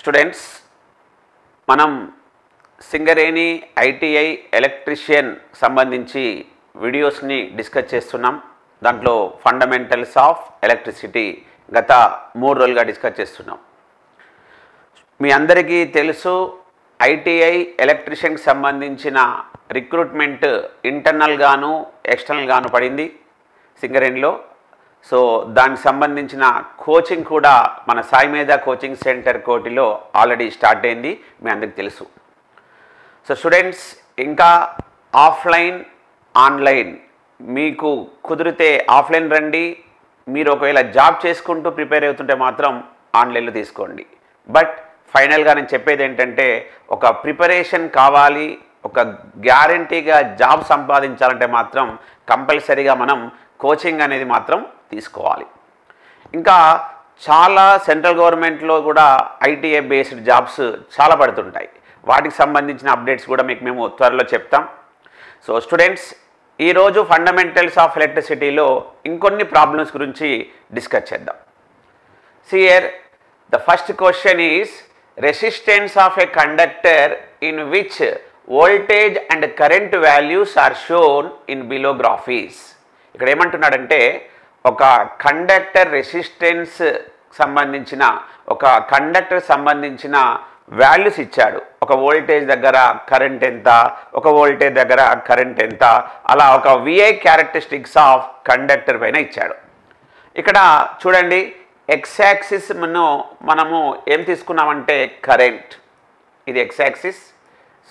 Students, మనం Singareni ITI electrician సంబంధించి వీడియోస్ని డిస్కస్ చేస్తున్నాం. దాంట్లో ఫండమెంటల్స్ ఆఫ్ ఎలక్ట్రిసిటీ గత 3 రోజులుగా డిస్కస్ చేస్తున్నాం. మీ అందరికీ తెలుసు, ఐటీఐ ఎలక్ట్రీషియన్కి సంబంధించిన రిక్రూట్మెంట్ ఇంటర్నల్ గాను ఎక్స్టర్నల్ గాను పడింది సింగరేణిలో. సో దానికి సంబంధించిన కోచింగ్ కూడా మన సాయి మేధా కోచింగ్ సెంటర్ కోటిలో ఆల్రెడీ స్టార్ట్ అయింది, మీ అందరికీ తెలుసు. సో స్టూడెంట్స్, ఇంకా ఆఫ్లైన్ ఆన్లైన్ మీకు కుదిరితే ఆఫ్లైన్ రండి. మీరు ఒకవేళ జాబ్ చేసుకుంటూ ప్రిపేర్ అవుతుంటే మాత్రం ఆన్లైన్లో తీసుకోండి. బట్ ఫైనల్గా నేను చెప్పేది ఏంటంటే, ఒక ప్రిపరేషన్ కావాలి, ఒక గ్యారంటీగా జాబ్ సంపాదించాలంటే మాత్రం కంపల్సరీగా మనం కోచింగ్ అనేది మాత్రం తీసుకోవాలి. ఇంకా చాలా సెంట్రల్ గవర్నమెంట్లో కూడా ఐటీఐ బేస్డ్ జాబ్స్ చాలా పడుతుంటాయి. వాటికి సంబంధించిన అప్డేట్స్ కూడా మీకు మేము త్వరలో చెప్తాం. సో స్టూడెంట్స్, ఈరోజు ఫండమెంటల్స్ ఆఫ్ ఎలక్ట్రిసిటీలో ఇంకొన్ని ప్రాబ్లమ్స్ గురించి డిస్కస్ చేద్దాం. Here the first question is resistance of a conductor in which voltage and current values are shown in below graphs. ఇక్కడ ఏమంటున్నాడంటే, ఒక కండక్టర్ రెసిస్టెన్స్ సంబంధించిన వాల్యూస్ ఇచ్చాడు. ఒక వోల్టేజ్ దగ్గర కరెంట్ ఎంత, ఒక వోల్టేజ్ దగ్గర కరెంట్ ఎంత, అలా ఒక విఐ క్యారెక్టరిస్టిక్స్ ఆఫ్ కండక్టర్ పైన ఇచ్చాడు. ఇక్కడ చూడండి, ఎక్స్ యాక్సిస్ను మనము ఏం తీసుకున్నామంటే కరెంట్, ఇది X axis.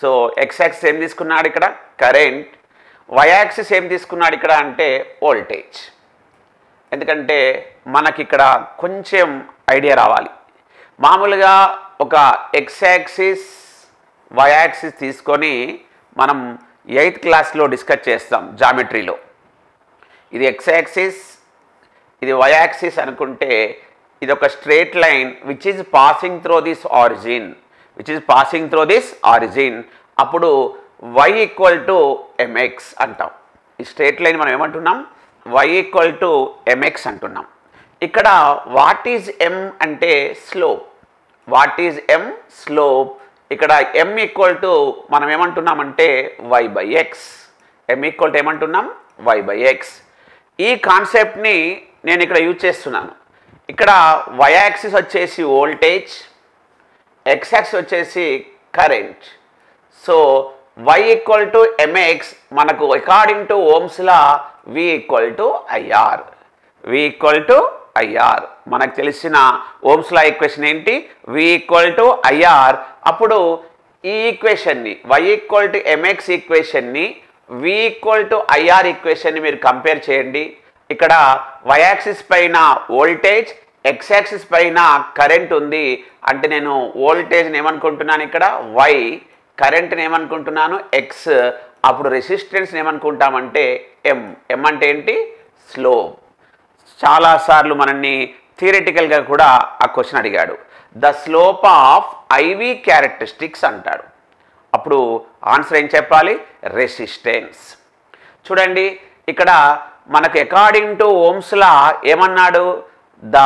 So X axis ఏం తీసుకున్నాడు ఇక్కడ, కరెంట్. వై యాక్సిస్ ఏం తీసుకున్నాడు ఇక్కడ అంటే వోల్టేజ్. ఎందుకంటే మనకి ఇక్కడ కొంచెం ఐడియా రావాలి. మామూలుగా ఒక ఎక్స్ యాక్సిస్ వై యాక్సిస్ తీసుకొని మనం 8th క్లాస్లో డిస్కస్ చేస్తాం జామెట్రీలో. ఇది ఎక్స్ యాక్సిస్, ఇది వై యాక్సిస్ అనుకుంటే ఇది ఒక straight line which is passing through this origin. అప్పుడు y ఈక్వల్ టు mx అంటాం. ఈ స్ట్రేట్ లైన్ మనం ఏమంటున్నాం, y ఈక్వల్ టు mx అంటున్నాం. ఇక్కడ వాట్ ఈజ్ m అంటే slope. What is m slope. ఇక్కడ m ఈక్వల్ టు మనం ఏమంటున్నామంటే y by x. m equal to ఏమంటున్నాం, y బై ఎక్స్. ఈ కాన్సెప్ట్ని నేను ఇక్కడ యూజ్ చేస్తున్నాను. ఇక్కడ y యాక్సిస్ వచ్చేసి వోల్టేజ్, x యాక్సిస్ వచ్చేసి current. So y equal to mx మనకు according to Ohm's law v equal to IR. v equal to IR మనకు తెలిసిన ఓమ్స్ లా ఈక్వేషన్ ఏంటి, v ఈక్వల్ టు ఐఆర్. అప్పుడు ఈ ఈక్వేషన్ని y ఈక్వల్ టు mx ఈక్వేషన్ని v equal to IR ఈక్వేషన్ని మీరు కంపేర్ చేయండి. ఇక్కడ y యాక్సిస్ పైన వోల్టేజ్, x యాక్సిస్ పైన కరెంట్ ఉంది. అంటే నేను వోల్టేజ్ని ఏమనుకుంటున్నాను ఇక్కడ y, కరెంట్ని ఏమనుకుంటున్నాను x. అప్పుడు రెసిస్టెన్స్ని ఏమనుకుంటామంటే m. m అంటే ఏంటి, స్లోప్. చాలాసార్లు మనల్ని థియరిటికల్గా కూడా ఆ క్వశ్చన్ అడిగాడు. The slope of IV characteristics అంటాడు. అప్పుడు ఆన్సర్ ఏం చెప్పాలి, రెసిస్టెన్స్. చూడండి, ఇక్కడ మనకు అకార్డింగ్ టు ఓమ్స్ లా ఏమన్నాడు, the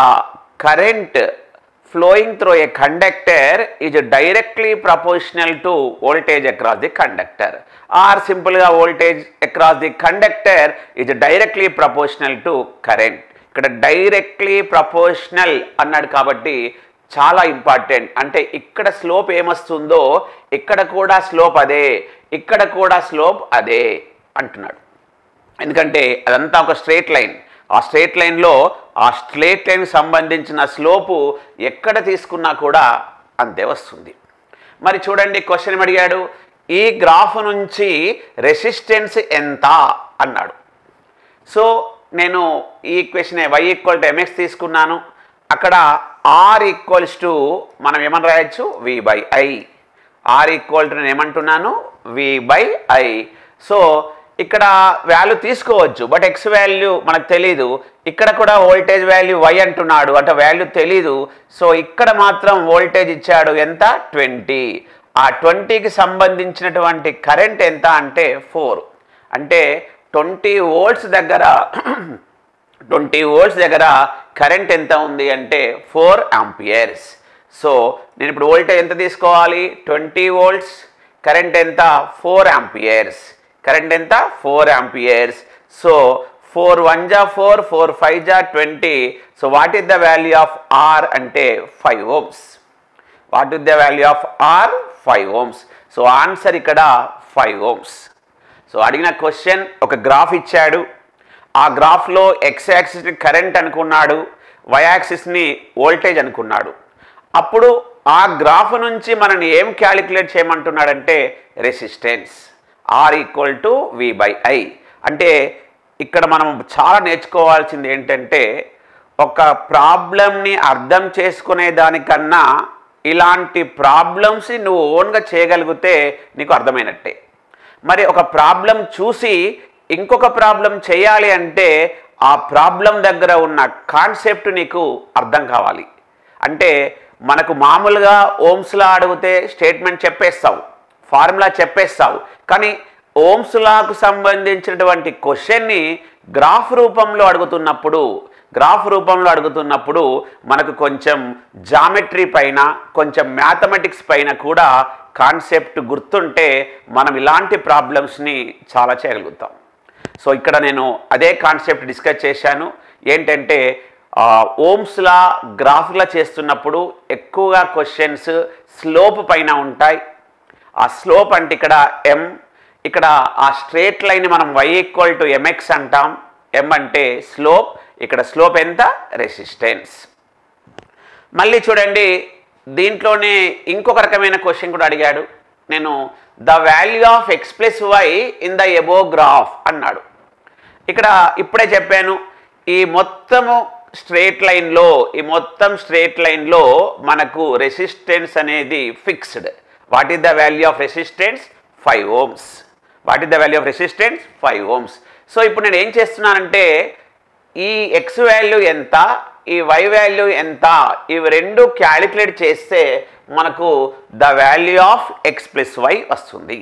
current flowing through a conductor is directly proportional to voltage across the conductor, or simple ga voltage across the conductor is directly proportional to current. ఇక్కడ directly proportional అన్నాడు కాబట్టి చాలా important. అంటే ఇక్కడ slope ఏమొస్తుందో ఇక్కడ కూడా slope అదే, ఇక్కడ కూడా స్లోప్ అదే అంటున్నాడు. ఎందుకంటే అదంతా ఒక స్ట్రేట్ లైన్. ఆ స్ట్రేట్ లైన్లో ఆ స్ట్రేట్ లైన్ సంబంధించిన స్లోపు ఎక్కడ తీసుకున్నా కూడా అంతే వస్తుంది. మరి చూడండి, క్వశ్చన్ అడిగాడు, ఈ గ్రాఫ్ నుంచి రెసిస్టెన్స్ ఎంత అన్నాడు. సో నేను ఈ equation y equal to mx తీసుకున్నాను. అక్కడ r ఈక్వల్స్ టు మనం ఏమని రాయొచ్చు, v by I. r equal to నేను ఏమంటున్నాను, v బై ఐ. సో ఇక్కడ వాల్యూ తీసుకోవచ్చు, బట్ x వాల్యూ మనకు తెలీదు. ఇక్కడ కూడా వోల్టేజ్ వాల్యూ y అంటున్నాడు, అంటే వాల్యూ తెలీదు. సో ఇక్కడ మాత్రం వోల్టేజ్ ఇచ్చాడు, ఎంత, 20. ఆ 20కి సంబంధించినటువంటి కరెంట్ ఎంత అంటే 4. అంటే 20 వోల్ట్స్ దగ్గర కరెంట్ ఎంత ఉంది అంటే 4 ఆంపియర్స్. సో నేను ఇప్పుడు వోల్టేజ్ ఎంత తీసుకోవాలి, 20 వోల్ట్స్, కరెంట్ ఎంత 4 ఆంపియర్స్, కరెంట్ ఎంత 4 ఆంపియర్స్. సో 4 1 జా 4, 4 5 జా 20. So what is the value of R అంటే 5 ohms. What is the value of R 5 ohms. So answer ఇక్కడ 5 ohms. సో అడిగిన క్వశ్చన్ ఒక గ్రాఫ్ ఇచ్చాడు, ఆ గ్రాఫ్లో ఎక్స్ యాక్సిస్ని కరెంట్ అనుకున్నాడు, వై యాక్సిస్ని వోల్టేజ్ అనుకున్నాడు. అప్పుడు ఆ గ్రాఫ్ నుంచి మనని ఏం క్యాలిక్యులేట్ చేయమంటున్నాడంటే resistance R equal to V/I. అంటే ఇక్కడ మనం చాలా నేర్చుకోవాల్సింది ఏంటంటే ఒక ప్రాబ్లంని అర్థం చేసుకునే దానికన్నా ఇలాంటి ప్రాబ్లమ్స్ని నువ్వు ఓన్గా చేయగలిగితే నీకు అర్థమైనట్టే. మరి ఒక ప్రాబ్లం చూసి ఇంకొక ప్రాబ్లం చేయాలి అంటే ఆ ప్రాబ్లం దగ్గర ఉన్న కాన్సెప్ట్ నీకు అర్థం కావాలి. అంటే మనకు మామూలుగా ఓమ్స్లా అడిగితే స్టేట్మెంట్ చెప్పేస్తావు, ఫార్ములా చెప్పేస్తావు, కానీ ఓమ్స్లాకు సంబంధించినటువంటి క్వశ్చన్ని గ్రాఫ్ రూపంలో అడుగుతున్నప్పుడు మనకు కొంచెం జామెట్రీ పైన, కొంచెం మ్యాథమెటిక్స్ పైన కూడా కాన్సెప్ట్ గుర్తుంటే మనం ఇలాంటి ప్రాబ్లమ్స్ని చాలా చేయగలుగుతాం. సో ఇక్కడ నేను అదే కాన్సెప్ట్ డిస్కస్ చేశాను. ఏంటంటే ఓమ్స్లా గ్రాఫ్లా చేస్తున్నప్పుడు ఎక్కువగా క్వశ్చన్స్ స్లోప్ పైన ఉంటాయి. ఆ స్లోప్ అంటే ఇక్కడ m, ఇక్కడ ఆ స్ట్రేట్ లైన్ మనం y = mx అంటాం. m అంటే స్లోప్, ఇక్కడ స్లోప్ ఎంత రెసిస్టెన్స్. మళ్ళీ చూడండి, దీంట్లోనే ఇంకొక రకమైన క్వశ్చన్ కూడా అడిగాడు. నేను the value of x + y in the above graph అన్నాడు. ఇక్కడ ఇప్పుడే చెప్పాను, ఈ మొత్తము స్ట్రేట్ లైన్లో మనకు రెసిస్టెన్స్ అనేది fixed. What is the value of resistance 5 ohms. What is the value of resistance 5 ohms. So ఇప్పుడు నేను ఏం చేస్తున్నానంటే ఈ x వాల్యూ ఎంత, ఈ y వాల్యూ ఎంత, ఇవి రెండు క్యాలిక్యులేట్ చేస్తే మనకు the value of x + y వస్తుంది.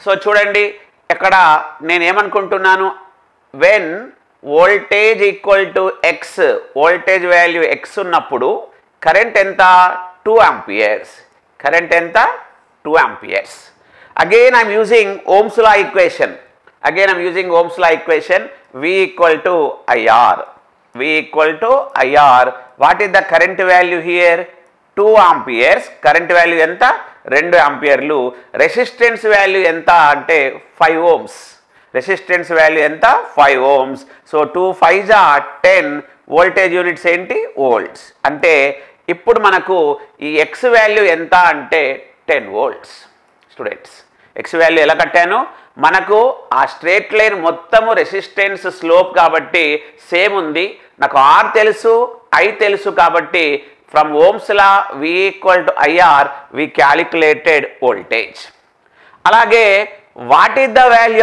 సో చూడండి, ఇక్కడ నేనేమనుకుంటున్నాను, when voltage equal to x, voltage value x ఉన్నప్పుడు కరెంట్ ఎంత 2 ఆంపియర్స్, కరెంట్ ఎంత 2 amperes. Again I'm using Ohm's law equation, V = IR. What is the current value here 2 amperes, current value ఎంత 2 ఆంపియర్లు. Resistance value ఎంత అంటే 5 ohms, resistance value ఎంత 5 ohms. So 2 5 = 10, voltage units ఏంటి volts. అంటే ఇప్పుడు మనకు ఈ ఎక్స్ వాల్యూ ఎంత అంటే 10 volts. స్టూడెంట్స్, ఎక్స్ వాల్యూ ఎలా కట్టాను, మనకు ఆ స్ట్రేట్ లైన్ మొత్తము రెసిస్టెన్స్ స్లోప్ కాబట్టి సేమ్ ఉంది. నాకు ఆర్ తెలుసు, ఐ తెలుసు కాబట్టి from Ohm's law V = IR we calculated voltage. అలాగే what is the value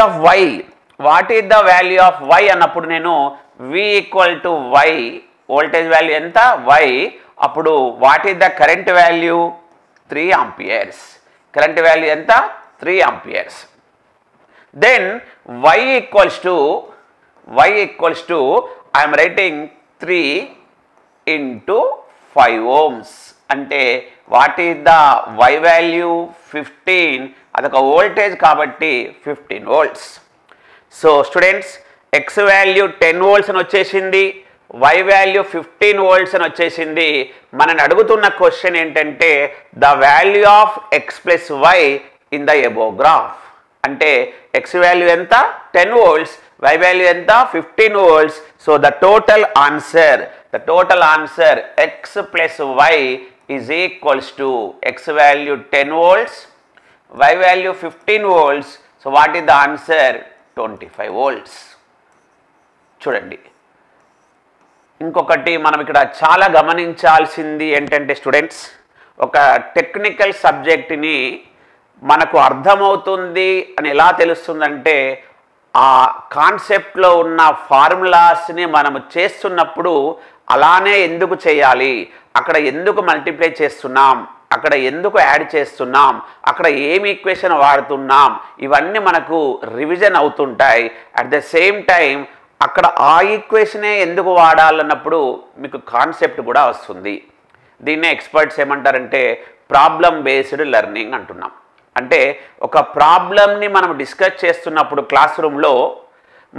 of y అన్నప్పుడు నేను V = y, వోల్టేజ్ వాల్యూ ఎంత y. అప్పుడు what is the current value 3 amperes, current value ఎంత 3 amperes. Then y = I'm writing 3 × 5 ohms. అంటే what is the y value 15, అదొక voltage కాబట్టి 15 volts. So students, x value 10 volts అని వచ్చేసింది, y value 15 volts అని వచ్చేసింది. మనని అడుగుతున్న క్వశ్చన్ ఏంటంటే the value of x + y in the above graph. అంటే x వాల్యూ ఎంత 10 volts, y వాల్యూ ఎంత 15 volts. So the total answer x + y is equals to x value 10 volts, y value 15 volts. So what is the answer? 25 volts. చూడండి, ఇంకొకటి మనం ఇక్కడ చాలా గమనించాల్సింది ఏంటంటే స్టూడెంట్స్, ఒక టెక్నికల్ సబ్జెక్ట్ని మనకు అర్థమవుతుంది అని ఎలా తెలుస్తుందంటే ఆ కాన్సెప్ట్లో ఉన్న ఫార్ములాస్ని మనము చేస్తున్నప్పుడు అలానే ఎందుకు చేయాలి, అక్కడ ఎందుకు మల్టిప్లై చేస్తున్నాం, అక్కడ ఎందుకు యాడ్ చేస్తున్నాం, అక్కడ ఏం ఈక్వేషన్ వాడుతున్నాం, ఇవన్నీ మనకు రివిజన్ అవుతుంటాయి. అట్ ద సేమ్ టైం అక్కడ ఆ ఈక్వేషనే ఎందుకు వాడాలన్నప్పుడు మీకు కాన్సెప్ట్ కూడా వస్తుంది. దీన్నే ఎక్స్పర్ట్స్ ఏమంటారంటే ప్రాబ్లం బేస్డ్ లెర్నింగ్ అంటున్నాం. అంటే ఒక ప్రాబ్లమ్ని మనం డిస్కస్ చేస్తున్నప్పుడు క్లాస్ రూమ్లో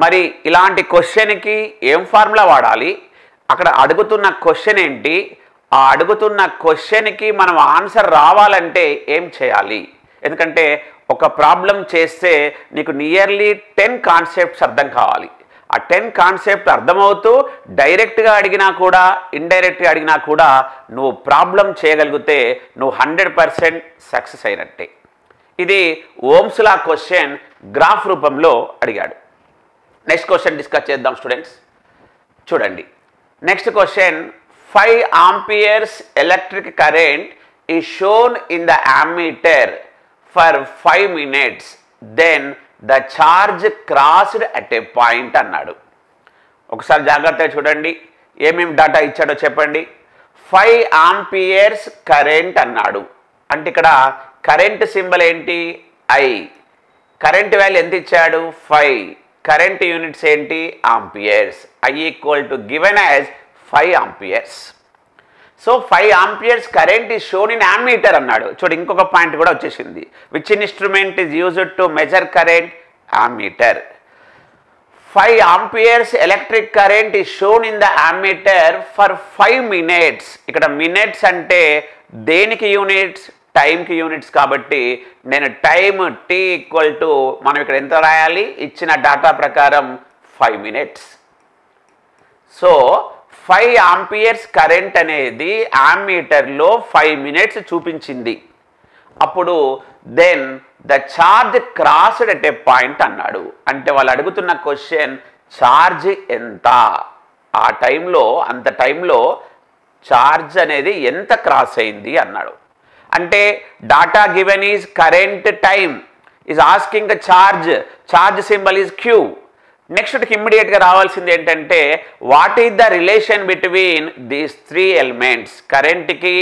మరి ఇలాంటి క్వశ్చన్కి ఏం ఫార్ములా వాడాలి, అక్కడ అడుగుతున్న క్వశ్చన్ ఏంటి, ఆ అడుగుతున్న క్వశ్చన్కి మనం ఆన్సర్ రావాలంటే ఏం చేయాలి. ఎందుకంటే ఒక ప్రాబ్లం చేస్తే నీకు నియర్లీ 10 కాన్సెప్ట్స్ అర్థం కావాలి. ఆ 10 కాన్సెప్ట్ అర్థమవుతూ డైరెక్ట్గా అడిగినా కూడా ఇండైరెక్ట్గా అడిగినా కూడా నువ్వు ప్రాబ్లం చేయగలిగితే నువ్వు 100% సక్సెస్ అయినట్టే. ఇది ఓమ్స్ లా క్వశ్చన్ గ్రాఫ్ రూపంలో అడిగాడు. నెక్స్ట్ క్వశ్చన్ డిస్కస్ చేద్దాం స్టూడెంట్స్. చూడండి next question, 5 amperes electric current is shown in the ammeter for 5 minutes, then the charge crossed at a point అన్నాడు. ఒకసారి జాగ్రత్తగా చూడండి ఏమేమి డేటా ఇచ్చాడో చెప్పండి. 5 amperes కరెంట్ అన్నాడు. అంటే ఇక్కడ కరెంట్ సింబల్ ఏంటి, ఐ. కరెంట్ వాల్యూ ఎంత ఇచ్చాడు, 5. కరెంట్ యూనిట్స్ ఏంటి, amperes. I equal to given as 5 amperes. So 5 amperes current is shown in ammeter అన్నాడు. చూడు ఇంకొక పాయింట్ కూడా వచ్చేసింది. Which instrument is used to measure current, ammeter. 5 amperes electric current is shown in the ammeter for 5 minutes. ఇక్కడ minutes అంటే దేనికి units, టైంకి units. కాబట్టి నేను టైమ్ టీ ఈక్వల్ టు మనం ఇక్కడ ఎంత రాయాలి, ఇచ్చిన డేటా ప్రకారం 5 minutes. సో 5 amperes కరెంట్ అనేది యామ్మీటర్లో 5 minutes చూపించింది. అప్పుడు then the charge crossed at a point అన్నాడు. అంటే వాళ్ళు అడుగుతున్న క్వశ్చన్ ఛార్జ్ ఎంత, ఆ టైంలో అంత టైంలో ఛార్జ్ అనేది ఎంత క్రాస్ అయింది అన్నాడు. అంటే data given is current time is asking charge symbol is Q. నెక్స్ట్కి ఇమ్మీడియట్గా రావాల్సింది ఏంటంటే what is the relation between these 3 elements. కరెంట్కి,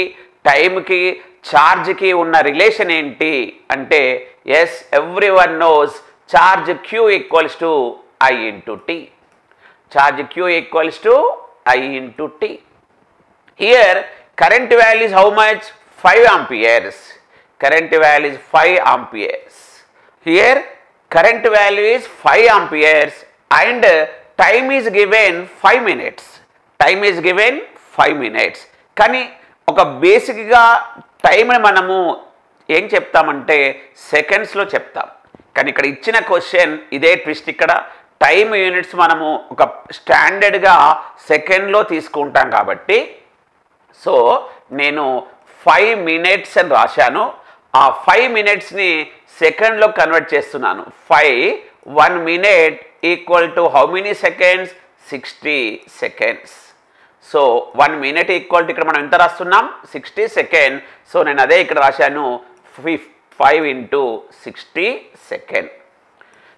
టైంకి, ఛార్జ్కి ఉన్న రిలేషన్ ఏంటి అంటే as everyone knows charge Q equals to I into T. Charge Q equals to I into T. Here current value is how much, 5 amperes. Current value is 5 amperes. Here current value is 5 amperes and time is given 5 minutes. Time is given 5 minutes. కానీ ఒక బేసిక్గా టైంని మనము ఏం చెప్తామంటే సెకండ్స్లో చెప్తాం. కానీ ఇక్కడ ఇచ్చిన క్వశ్చన్ ఇదే ట్విస్ట్. ఇక్కడ టైం యూనిట్స్ మనము ఒక స్టాండర్డ్గా సెకండ్లో తీసుకుంటాం. కాబట్టి సో నేను 5 minutes అని రాశాను. ఆ 5 minutesని సెకండ్లో కన్వర్ట్ చేస్తున్నాను. 1 minute equal to how many seconds, 60 seconds. So 1 minute equal to ఇక్కడ మనం ఎంత రాస్తున్నాం, 60 seconds. సో నేను అదే ఇక్కడ రాశాను 5 into 60 seconds.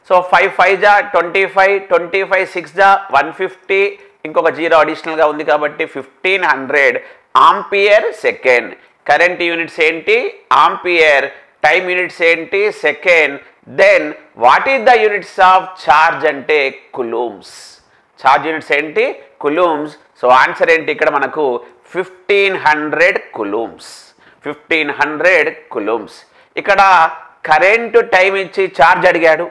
సో 5 5 జా 25, 25 6 జా 150, ఇంకొక 0 అడిషనల్గా ఉంది కాబట్టి 1500 ఆంపియర్ సెకండ్. కరెంట్ యూనిట్స్ ఏంటి, ఆంపియర్. టైం యూనిట్స్ ఏంటి, second. Then what is the units of charge అంటే కులూమ్స్. ఛార్జ్ యూనిట్స్ ఏంటి, కులూమ్స్. సో ఆన్సర్ ఏంటి ఇక్కడ మనకు 1500 కులూమ్స్. 1500 కులూమ్స్. ఇక్కడ కరెంటు టైం ఇచ్చి ఛార్జ్ అడిగాడు.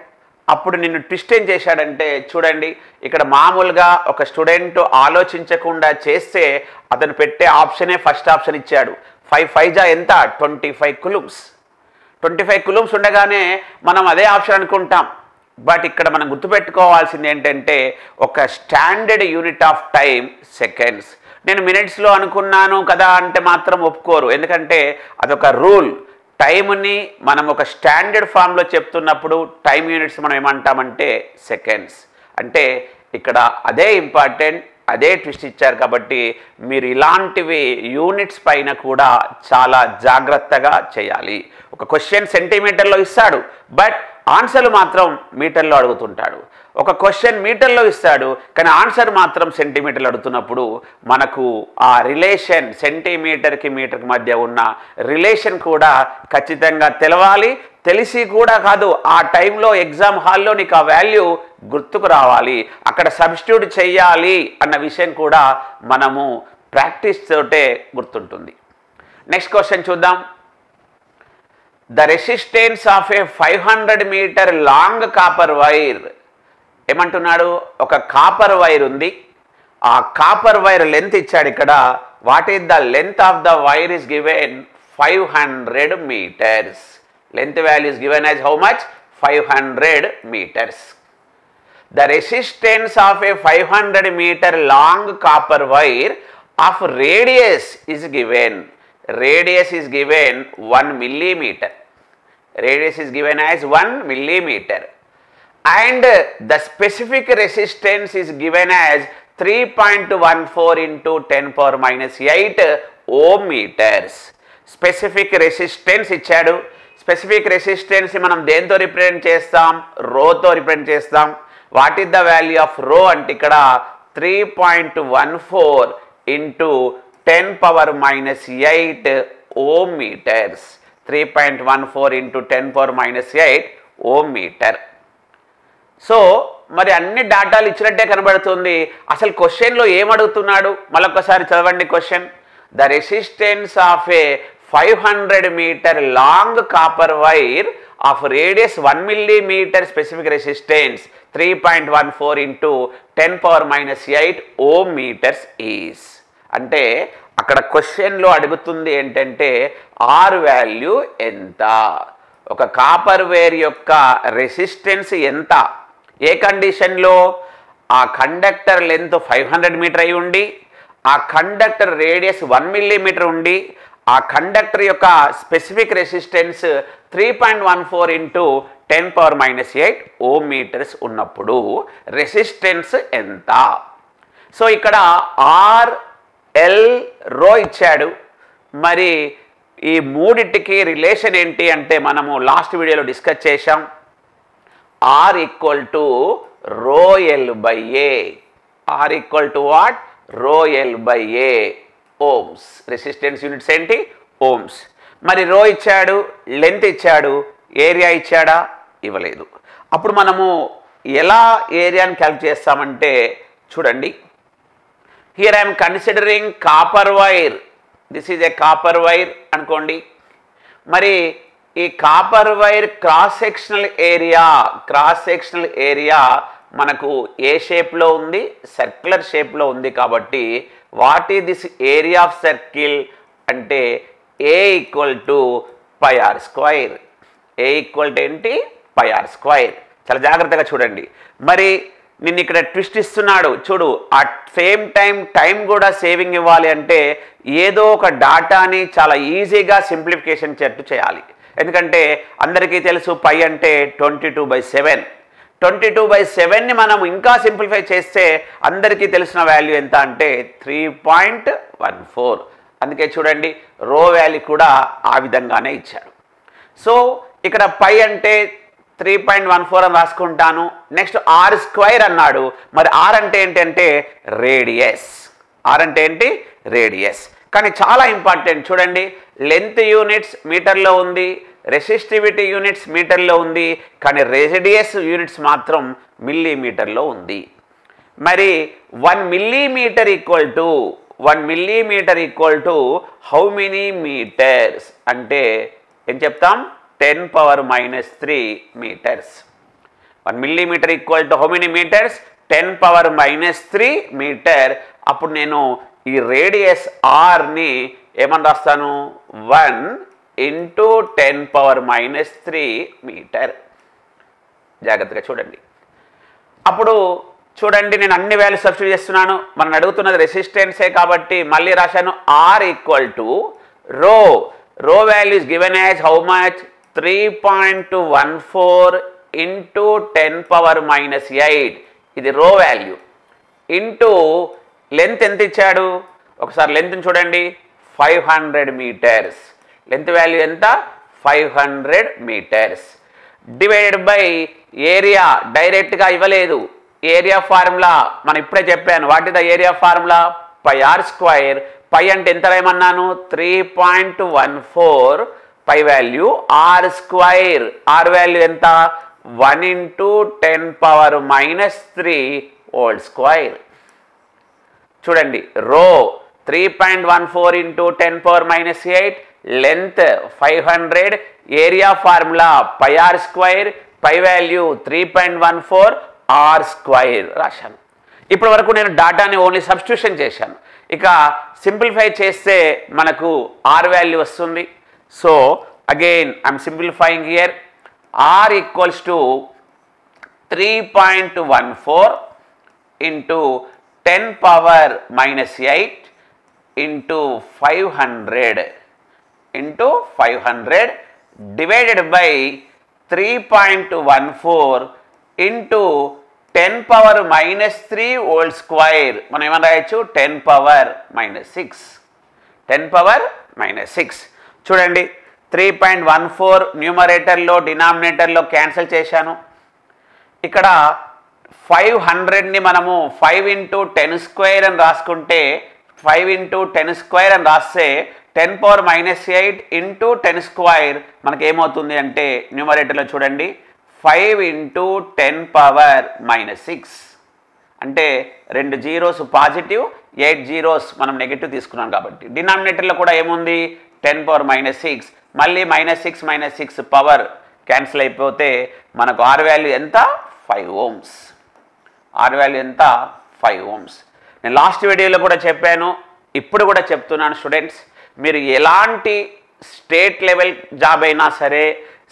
అప్పుడు నిన్ను ట్విస్ట్ ఏం చేశాడంటే చూడండి, ఇక్కడ మామూలుగా ఒక స్టూడెంట్ ఆలోచించకుండా చేస్తే అతను పెట్టే ఆప్షనే ఫస్ట్ ఆప్షన్ ఇచ్చాడు. 5 5 జా ఎంత, 25 coulombs. 25 coulombs ఉండగానే మనం అదే ఆప్షన్ అనుకుంటాం. బట్ ఇక్కడ మనం గుర్తుపెట్టుకోవాల్సింది ఏంటంటే ఒక standard unit of time seconds. నేను మినిట్స్లో అనుకున్నాను కదా అంటే మాత్రం ఒప్పుకోరు. ఎందుకంటే అదొక రూల్. టైంని మనం ఒక స్టాండర్డ్ ఫామ్లో చెప్తున్నప్పుడు టైం యూనిట్స్ మనం ఏమంటామంటే సెకండ్స్. అంటే ఇక్కడ అదే ఇంపార్టెంట్, అదే ట్విస్ట్ ఇచ్చారు. కాబట్టి మీరు ఇలాంటివి యూనిట్స్ పైన కూడా చాలా జాగ్రత్తగా చేయాలి. ఒక క్వశ్చన్ సెంటీమీటర్లో ఇస్తాడు, బట్ ఆన్సర్లు మాత్రం మీటర్లో అడుగుతుంటాడు. ఒక క్వశ్చన్ మీటర్లో ఇస్తాడు, కానీ ఆన్సర్ మాత్రం సెంటీమీటర్లు అడుగుతున్నప్పుడు మనకు ఆ రిలేషన్, సెంటీమీటర్కి మీటర్కి మధ్య ఉన్న రిలేషన్ కూడా ఖచ్చితంగా తెలవాలి. తెలిసి కూడా కాదు, ఆ టైంలో ఎగ్జామ్ హాల్లో నీకు ఆ వాల్యూ గుర్తుకు రావాలి, అక్కడ సబ్స్టిట్యూట్ చేయాలి అన్న విషయం కూడా మనము ప్రాక్టీస్ తోటే గుర్తుంటుంది. నెక్స్ట్ క్వశ్చన్ చూద్దాం. The resistance of a 500 meter long copper wire. ఏమంటున్నాడు, ఒక కాపర్ వైర్ ఉంది, ఆ కాపర్ వైర్ లెంత్ ఇచ్చాడు ఇక్కడ. What is the length of the wire is given 500 meters. Length value is given as how much? 500 meters. The resistance of a 500 meter long copper wire of radius is given. Radius is given 1 millimeter. Radius is given as 1 millimeter. And the specific resistance is given as 3.14 into 10 power minus 8 ohm meters. Specific resistance ఇచ్చాడు. Specific resistance మనం దేంతో represent చేస్తాం? రోతో represent చేస్తాం. What is the value of rho అంటే ఇక్కడ 3.14 into 10 power minus 8 ohm meters. 3.14 into 10 power minus 8 ohm meter. So మరి అన్ని డాటాలు ఇచ్చినట్టే కనబడుతుంది. అసలు క్వశ్చన్లో ఏమడుగుతున్నాడు మళ్ళొకసారి చదవండి question. The resistance of a 500 meter long copper wire of radius 1 millimeter specific resistance 3.14 into 10 power minus 8 ohm meters is. అంటే అక్కడ క్వశ్చన్లో అడుగుతుంది ఏంటంటే ఆర్ వాల్యూ ఎంత, ఒక కాపర్ వైర్ యొక్క రెసిస్టెన్స్ ఎంత, ఏ కండిషన్లో? ఆ కండక్టర్ లెంత్ 500 మీటర్ అయి ఉండి, ఆ కండక్టర్ రేడియస్ 1 millimeter ఉండి, ఆ కండక్టర్ యొక్క specific resistance 3.14 into 10 power minus 8 ohm metres ఉన్నప్పుడు రెసిస్టెన్స్ ఎంత? సో ఇక్కడ ఆర్, ఎల్, రో ఇచ్చాడు. మరి ఈ మూడిటికి రిలేషన్ ఏంటి అంటే మనము లాస్ట్ వీడియోలో డిస్కస్ చేశాం. R equal to rho L by A. R equal to what? Rho L by A ohms. Resistance units ఏంటి? ఓమ్స్. మరి రో ఇచ్చాడు, లెంత్ ఇచ్చాడు, ఏరియా ఇచ్చాడా? ఇవ్వలేదు. అప్పుడు మనము ఎలా ఏరియాని క్యాల్కులేట్ చేస్తామంటే చూడండి, here I'm considering copper wire. This is a copper wire అనుకోండి. మరి ఈ copper wire cross sectional area మనకు ఏ షేప్లో ఉంది? సర్క్యులర్ షేప్లో ఉంది. కాబట్టి what is this area of circle అంటే A equal to pi R square. A equal to ఏంటి? Pi R square. చాలా జాగ్రత్తగా చూడండి. మరి నిన్ను ఇక్కడ ట్విస్ట్ ఇస్తున్నాడు చూడు. అట్ సేమ్ టైం కూడా సేవింగ్ ఇవ్వాలి అంటే ఏదో ఒక డాటాని చాలా ఈజీగా సింప్లిఫికేషన్ చేయాలి. ఎందుకంటే అందరికీ తెలుసు పై అంటే 22/7. 22/7ని మనం ఇంకా సింప్లిఫై చేస్తే అందరికీ తెలిసిన వాల్యూ ఎంత అంటే 3.14. అందుకే చూడండి రో వాల్యూ కూడా ఆ విధంగానే ఇచ్చాడు. సో ఇక్కడ పై అంటే 3.14 అని రాసుకుంటాను. నెక్స్ట్ ఆర్ స్క్వైర్ అన్నాడు. మరి ఆర్ అంటే ఏంటంటే రేడియస్. ఆర్ అంటే ఏంటి? రేడియస్. కానీ చాలా ఇంపార్టెంట్ చూడండి, లెంత్ యూనిట్స్ మీటర్లో ఉంది, రెసిస్టివిటీ యూనిట్స్ మీటర్లో ఉంది, కానీ రేడియస్ యూనిట్స్ మాత్రం మిల్లీమీటర్లో ఉంది. మరి 1 millimeter equal to how many metres అంటే ఏం చెప్తాం? 10 power minus 3 metres. 1 millimeter equal to how many metres? 10 power minus 3 metre. అప్పుడు నేను ఈ రేడియస్ ఆర్ని ఏమని రాస్తాను? 1 ఇంటూ 10 పవర్ మైనస్ 3 మీటర్. జాగ్రత్తగా చూడండి. అప్పుడు చూడండి నేను అన్ని వాల్యూ సబ్స్టిట్యూట్ చేస్తున్నాను. మనం అడుగుతున్నది రెసిస్టెన్సే కాబట్టి మళ్ళీ రాశాను ఆర్ ఈక్వల్ టు రో. రో value is given as how much? 3.14 into 10 power minus 8. ఇది రో వాల్యూ. ఇంటూ లెంత్ ఎంత ఇచ్చాడు? ఒకసారి లెంత్ని చూడండి, 500 మీటర్స్. లెంత్ వాల్యూ ఎంత? 500 మీటర్స్. Divided by area. డైరెక్ట్గా ఇవ్వలేదు. ఏరియా ఫార్ములా మనం ఇప్పుడే చెప్పాను. What is the area formula? Pi R square. Pi అంటే ఎంత రాయమన్నాను? 3.14. Pi value R square. R value ఎంత? 1 into 10 power minus 3 whole square. చూడండి రో 3.14 into 10 power minus 8, length 500, area formula pi r square, pi value 3.14 r square రాశాను. ఇప్పటి వరకు నేను డాటాని ఓన్లీ సబ్స్టిట్యూషన్ చేశాను. ఇక సింప్లిఫై చేస్తే మనకు r వాల్యూ వస్తుంది. So again I'm simplifying here. r equals to 3.14 into 10 power minus 8 into 500 divided by 3.14 into 10 power minus 3 whole square. మనం ఏమని రాయొచ్చు? 10 power minus 6. 10 power minus 6. చూడండి, 3.14 న్యూమరేటర్లో డినామినేటర్లో క్యాన్సిల్ చేశాను. ఇక్కడ 500ని మనము 5 into 10 square అని రాసుకుంటే 5 into 10 square అని రాస్తే 10 power minus 8 into 10 square మనకి ఏమవుతుంది అంటే న్యూమరేటర్లో చూడండి 5 into 10 power minus 6 అంటే 2 జీరోస్ పాజిటివ్ 8 జీరోస్ మనం నెగిటివ్ తీసుకున్నాం కాబట్టి డినామినేటర్లో కూడా ఏముంది 10 power minus 6 మళ్ళీ -6 పవర్ క్యాన్సిల్ అయిపోతే మనకు ఆర్ వాల్యూ ఎంత 5 ohms. ఆర్ వాల్యూ ఎంత 5 ohms. నేను లాస్ట్ వీడియోలో కూడా చెప్పాను, ఇప్పుడు కూడా చెప్తున్నాను స్టూడెంట్స్, మీరు ఎలాంటి స్టేట్ లెవెల్ జాబ్ అయినా సరే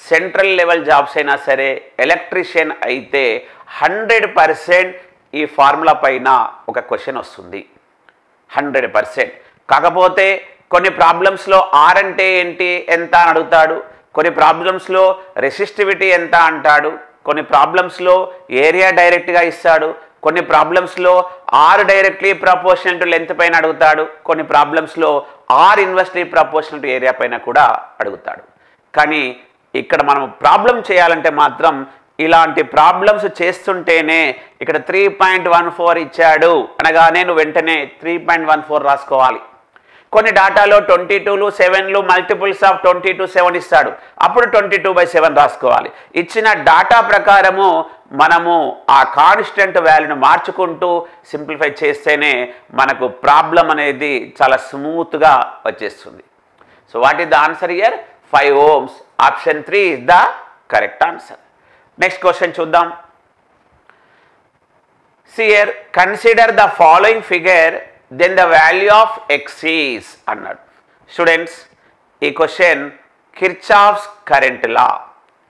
సెంట్రల్ లెవెల్ జాబ్స్ అయినా సరే ఎలక్ట్రీషియన్ అయితే 100% ఈ ఫార్ములా పైన ఒక క్వశ్చన్ వస్తుంది 100%. కాకపోతే కొన్ని ప్రాబ్లమ్స్లో ఆర్ అంటే ఏంటి ఎంత అని అడుగుతాడు, కొన్ని ప్రాబ్లమ్స్లో రెసిస్టివిటీ ఎంత అంటాడు, కొన్ని ప్రాబ్లమ్స్లో ఏరియా డైరెక్ట్గా ఇస్తాడు, కొన్ని ప్రాబ్లమ్స్లో R directly proportional to length పైన అడుగుతాడు, కొన్ని ప్రాబ్లమ్స్లో R inversely proportional to area పైన కూడా అడుగుతాడు. కానీ ఇక్కడ మనం ప్రాబ్లం చేయాలంటే మాత్రం ఇలాంటి ప్రాబ్లమ్స్ చేస్తుంటేనే ఇక్కడ 3.14 ఇచ్చాడు అనగానే నువ్వు వెంటనే 3.14 రాసుకోవాలి. కొన్ని డాటాలో 22లు 7లు మల్టిపుల్స్ ఆఫ్ 22 7 ఇస్తాడు, అప్పుడు 22/7 రాసుకోవాలి. ఇచ్చిన డాటా ప్రకారము మనము ఆ కాన్స్టెంట్ వాల్యూను మార్చుకుంటూ సింప్లిఫై చేస్తేనే మనకు ప్రాబ్లం అనేది చాలా స్మూత్గా వచ్చేస్తుంది. So what is the answer here? 5 ohms. Option 3 is the correct answer. Next question చూద్దాం. Here consider the following figure then the value of x is అన్నాడు. స్టూడెంట్స్, ఈ question Kirchhoff's current law,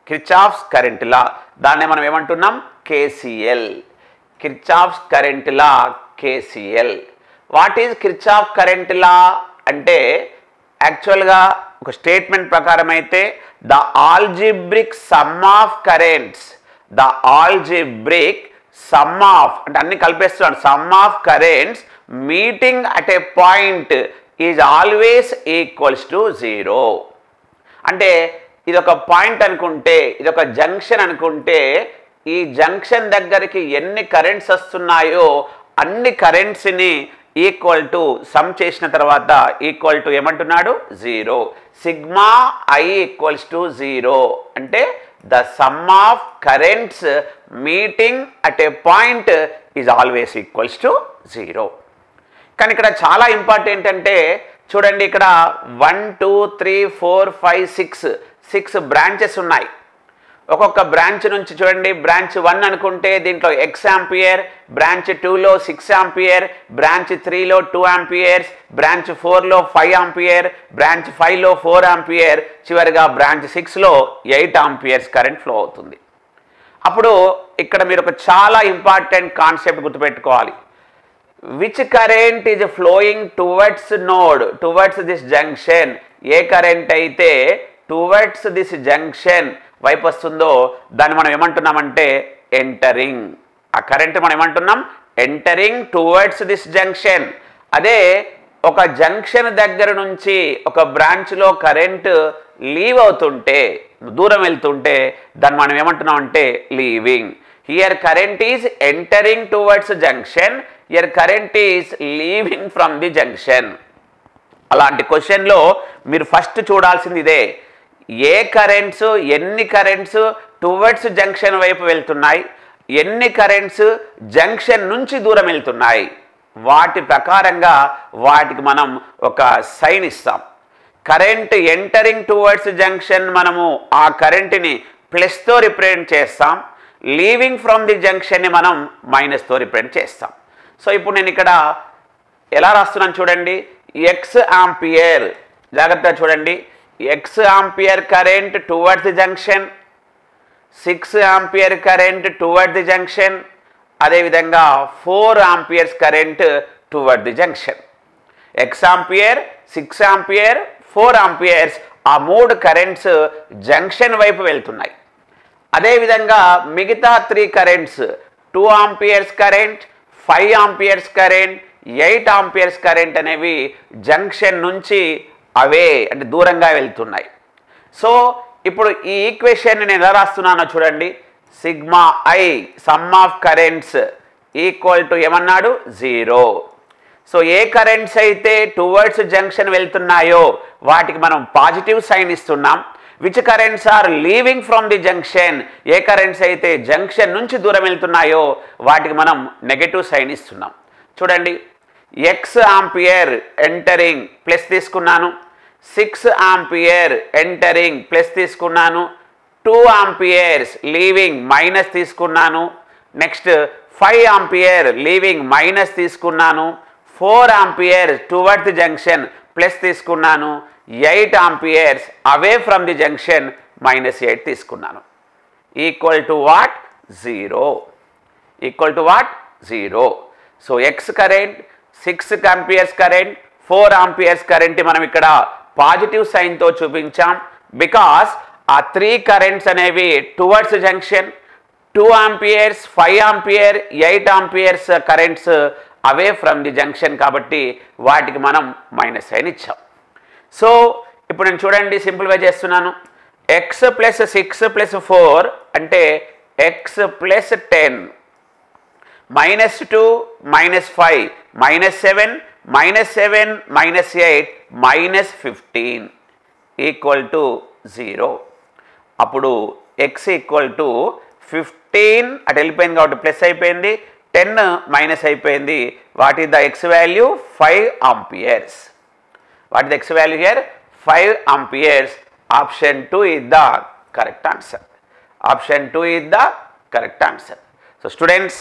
Kirchhoff's current law దాన్ని మనం ఏమంటున్నాం? KCL. Kirchhoff's current law KCL. What is Kirchhoff current law అంటే యాక్చువల్గా ఒక statement ప్రకారం అయితే the algebraic sum of currents, the algebraic sum of అంటే అన్ని కలిపేస్తున్నాడు, sum of currents meeting at a point is always equals to 0. అంటే ఇది ఒక పాయింట్ అనుకుంటే, ఇది ఒక జంక్షన్ అనుకుంటే, ఈ జంక్షన్ దగ్గరికి ఎన్ని కరెంట్స్ వస్తున్నాయో అన్ని కరెంట్స్ని ఈక్వల్ టు సమ్ చేసిన తర్వాత ఈక్వల్ టు ఏమంటున్నాడు? 0. సిగ్మా I ఈక్వల్స్ టు 0 అంటే the sum of currents meeting at a point is always equals to 0. కానీ ఇక్కడ చాలా ఇంపార్టెంట్ అంటే చూడండి, ఇక్కడ 1 2 3 4 5 6 బ్రాంచెస్ ఉన్నాయి. ఒక్కొక్క బ్రాంచ్ నుంచి చూడండి, బ్రాంచ్ 1 అనుకుంటే దీంట్లో x ఆంపియర్, బ్రాంచ్ 2లో 6 ఆంపియర్, బ్రాంచ్ 3లో 2 ఆంపియర్స్, బ్రాంచ్ 4లో 5 ఆంపియర్, బ్రాంచ్ 5లో 4 ఆంపియర్, చివరిగా బ్రాంచ్ 6లో 8 ఆంపియర్స్ కరెంట్ ఫ్లో అవుతుంది. అప్పుడు ఇక్కడ మీరు ఒక చాలా ఇంపార్టెంట్ కాన్సెప్ట్ గుర్తుపెట్టుకోవాలి. Which current is flowing towards node, towards this junction. ఏ కరెంట్ అయితే టువర్డ్స్ దిస్ జంక్షన్ వైపు వస్తుందో దాన్ని మనం ఏమంటున్నామంటే ఎంటరింగ్. ఆ కరెంట్ మనం ఏమంటున్నాం? Entering towards this junction. అదే ఒక జంక్షన్ దగ్గర నుంచి ఒక బ్రాంచ్లో కరెంట్ లీవ్ అవుతుంటే, దూరం వెళ్తుంటే దాన్ని మనం ఏమంటున్నాం అంటే leaving. Here current is entering towards junction, here current is leaving from the junction. అలాంటి క్వశ్చన్లో మీరు ఫస్ట్ చూడాల్సింది ఇదే, ఏ కరెంట్స్ ఎన్ని కరెంట్స్ టువర్డ్స్ జంక్షన్ వైపు వెళ్తున్నాయి, ఎన్ని కరెంట్స్ జంక్షన్ నుంచి దూరం వెళ్తున్నాయి. వాటి ప్రకారంగా వాటికి మనం ఒక సైన్ ఇస్తాం. కరెంట్ ఎంటరింగ్ టువర్డ్స్ జంక్షన్ మనము ఆ కరెంట్ని ప్లస్తో రిప్రజెంట్ చేస్తాం. లీవింగ్ ఫ్రమ్ ది జంక్షన్ని మనం మైనస్తో రిప్రజెంట్ చేస్తాం. సో ఇప్పుడు నేను ఇక్కడ ఎలా రాస్తున్నాను చూడండి. ఎక్స్ ఆంపియర్, జాగ్రత్తగా చూడండి, X ampere current towards the junction, 6 ampere current toward the junction, అదేవిధంగా 4 amperes current toward the junction. X ampere, 6 ampere, 4 amperes ఆ 3 కరెంట్స్ జంక్షన్ వైపు వెళ్తున్నాయి. అదేవిధంగా మిగతా 3 currents 2 amperes current, 5 amperes current, 8 amperes current అనేవి junction నుంచి అవే అంటే దూరంగా వెళ్తున్నాయి. సో ఇప్పుడు ఈ ఈక్వేషన్ నేను ఎలా రాస్తున్నానో చూడండి. Sigma I sum of currents equal to ఏమన్నాడు 0. సో ఏ కరెంట్స్ అయితే టువర్డ్స్ జంక్షన్ వెళ్తున్నాయో వాటికి మనం పాజిటివ్ సైన్ ఇస్తున్నాం. Which currents are leaving from the junction, ఏ కరెంట్స్ అయితే జంక్షన్ నుంచి దూరం వెళ్తున్నాయో వాటికి మనం నెగటివ్ సైన్ ఇస్తున్నాం. చూడండి, ఎక్స్ ఆంపియర్ ఎంటరింగ్ ప్లస్ తీసుకున్నాను, 6 ఆంపియర్ ఎంటరింగ్ ప్లస్ తీసుకున్నాను, 2 ఆంపియర్స్ లీవింగ్ మైనస్ తీసుకున్నాను, నెక్స్ట్ 5 ఆంపియర్ లీవింగ్ మైనస్ తీసుకున్నాను, 4 ampere toward the junction plus తీసుకున్నాను, 8 amperes away from the junction -8 తీసుకున్నాను. Equal to what 0. Equal to what 0. So X current, 6 amperes current, 4 amperes current మనం ఇక్కడ positive సైన్తో చూపించాం. Because ఆ 3 currents అనేవి towards junction, 2 amperes, 5 ampere, 8 amperes currents away from the junction కాబట్టి వాటికి మనం minus sign ఇచ్చాం. సో ఇప్పుడు నేను చూడండి సింప్లిఫై చేస్తున్నాను. ఎక్స్ ప్లస్ 6 ప్లస్ 4 అంటే ఎక్స్ ప్లస్ 10, -2 -5 -7 -7 -8 -15 ఈక్వల్ టు 0. అప్పుడు ఎక్స్ ఈక్వల్ టు 15 అటు వెళ్ళిపోయింది కాబట్టి ప్లస్ అయిపోయింది, 10 మైనస్ అయిపోయింది. What is the X value 5 amperes. What is the X value here 5 amperes. Option 2 is the correct answer. Option 2 is the correct answer. So students,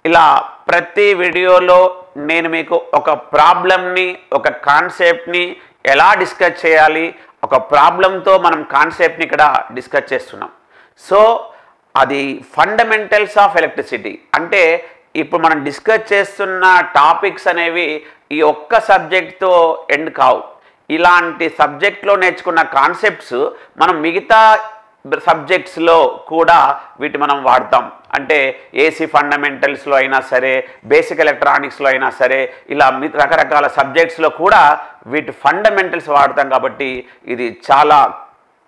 ఇలా ప్రతి వీడియోలో నేను మీకు ఒక ప్రాబ్లమ్ని, ఒక కాన్సెప్ట్ని ఎలా డిస్కస్ చేయాలి, ఒక ప్రాబ్లంతో మనం కాన్సెప్ట్ని ఇక్కడ డిస్కస్ చేస్తున్నాం. సో అది ఫండమెంటల్స్ ఆఫ్ ఎలక్ట్రిసిటీ అంటే ఇప్పుడు మనం డిస్కస్ చేస్తున్న టాపిక్స్ అనేవి ఈ ఒక్క సబ్జెక్ట్తో ఎండ్ కావు. ఇలాంటి సబ్జెక్ట్లో నేర్చుకున్న కాన్సెప్ట్స్ మనం మిగతా సబ్జెక్ట్స్లో కూడా వీటి మనం వాడతాం. అంటే ఏసీ ఫండమెంటల్స్లో అయినా సరే, బేసిక్ ఎలక్ట్రానిక్స్లో అయినా సరే, ఇలా రకరకాల సబ్జెక్ట్స్లో కూడా వీటి ఫండమెంటల్స్ వాడతాం. కాబట్టి ఇది చాలా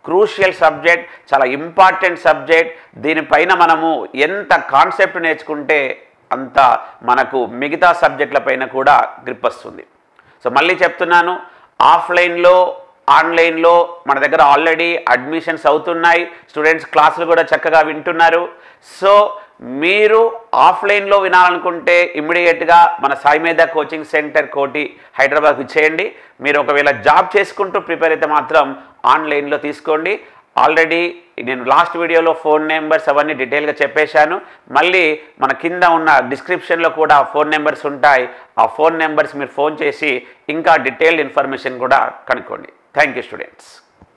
క్రూషియల్ సబ్జెక్ట్, చాలా ఇంపార్టెంట్ సబ్జెక్ట్. దీనిపైన మనము ఎంత కాన్సెప్ట్ నేర్చుకుంటే అంత మనకు మిగతా సబ్జెక్టుల పైన కూడా గ్రిప్ వస్తుంది. సో మళ్ళీ చెప్తున్నాను, ఆఫ్లైన్లో ఆన్లైన్లో మన దగ్గర ఆల్రెడీ అడ్మిషన్స్ అవుతున్నాయి. స్టూడెంట్స్ క్లాసులు కూడా చక్కగా వింటున్నారు. సో మీరు ఆఫ్లైన్లో వినాలనుకుంటే ఇమ్మీడియట్గా మన సాయిమేధ కోచింగ్ సెంటర్ కోటి హైదరాబాద్ ఇచ్చేయండి. మీరు ఒకవేళ జాబ్ చేసుకుంటూ ప్రిపేర్ అయితే మాత్రం ఆన్లైన్లో తీసుకోండి. ఆల్రెడీ నేను లాస్ట్ వీడియోలో ఫోన్ నెంబర్స్ అవన్నీ డీటెయిల్గా చెప్పేశాను. మళ్ళీ మన కింద ఉన్న డిస్క్రిప్షన్లో కూడా ఫోన్ నెంబర్స్ ఉంటాయి. ఆ ఫోన్ నెంబర్స్ మీరు ఫోన్ చేసి ఇంకా డీటెయిల్డ్ ఇన్ఫర్మేషన్ కూడా కనుక్కోండి. Thank you students.